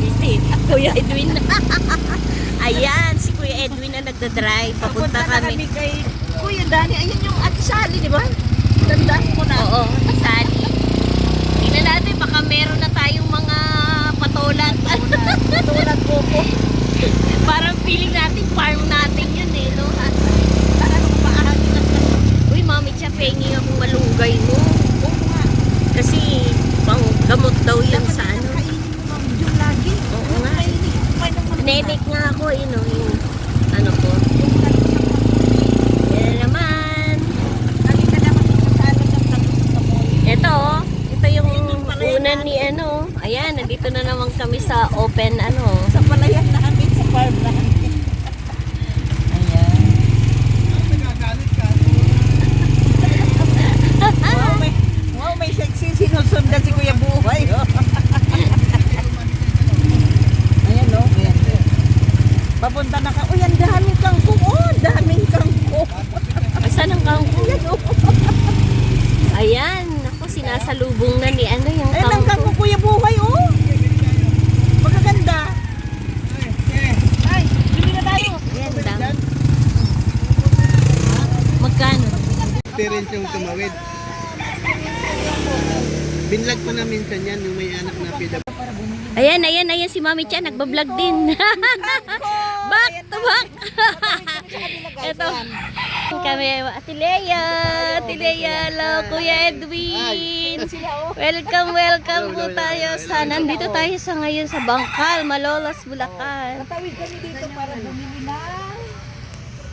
si Kuya Edwin. Ayan, si Kuya Edwin na nagdadrive. Papunta kami. Kay Kuya Dani. Ayun yung Ate Sally, di ba? Tandaan ko na. Oo, Sally. Tingnan natin, baka meron na tayong mga patolat. Tulad ko po. Parang feeling natin, farm natin yun eh, no? Parang paahagin lang. Uy, Mami Cha, pengi akong malunggay mo. Oo nga. Kasi, pang gamot daw yun Dapat sa ano. kainin mo, Ma'am Jun, lagi. Oo nga. Kainin. Nenek nga ako, yun o, yung ano ko. Yan na naman. Halika naman sa ano ng tapos sa mall. Ito yung unan ni ano. Ayan, nandito na naman kami sa open ano. Sa palayan namin, sa farm namin. Ayan. Wow, may sexy sinusundan si Kuya Buhay. Oh. Ayan o. Papunta na ka. Uy, ang daming kangkong. Oh, daming kangkong. Saan ang kangkong? Ayan o. Ayan, ako sinasalubong na ni ano yung Ayan ang kangkong. kangkong Kuya Buhay. Oh. Magaganda. Ay, bili na tayo. Ayan, dami. Magkano? Experience yung tumawid. Binlag ko na minsan yan yung may anak na PW. Ayan si Mami Cha, nagbablog din. Back to back. Ito. Kami, Ate Lea, hello, Kuya Edwin. Welcome po tayo sa, nandito tayo sa ngayon sa Bangkal, Malolos, Bulacan. Tawid kami dito para bumili na.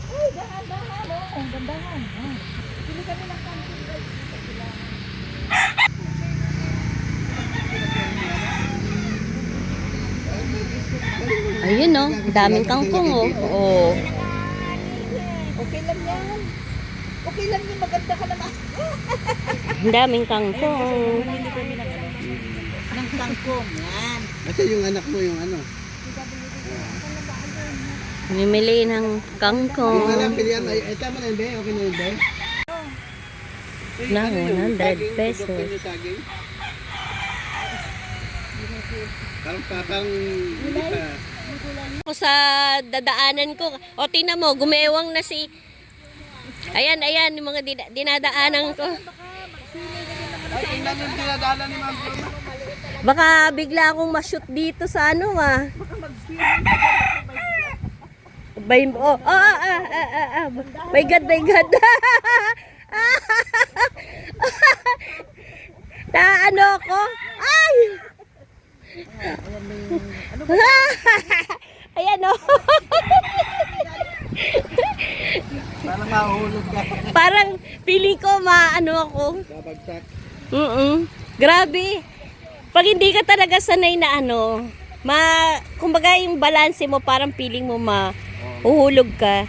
Uy, dahan-dahan. Oh, ang gandahan. Oh. Bili kami ng kangkong guys. Ayun oh, daming kangkong oh. Oh. Okay lang yan. Okay lang yun. Maganda ka naman. Ang daming kangkong. Bumili kami ng kangkong. Yan. Kasi yung anak mo yung ano. Mimili ng Yung kangkong. anak, pilihan. Ay, tama na yun, be? Okay na yun, be? Na, Ano yung 100 saging? pesos. Duduktin yung saging? Parang hindi pa. Ako sa dadaanan ko. O tingnan mo, gumewang na si... Ayan, yung mga dinadaanan ko. Ay, tingnan yung dinadala ni Ma'am Jun. Baka bigla akong ma-shoot dito sa ano ah. Oh, my God. Na ano ako? Ay! Ayan o. Parang mahulog ka. Parang feeling ko maano ako. Babagsak. Grabe. Pag hindi ka talaga sanay na ano, kumbaga yung balanse mo parang feeling mo mahuhulog ka.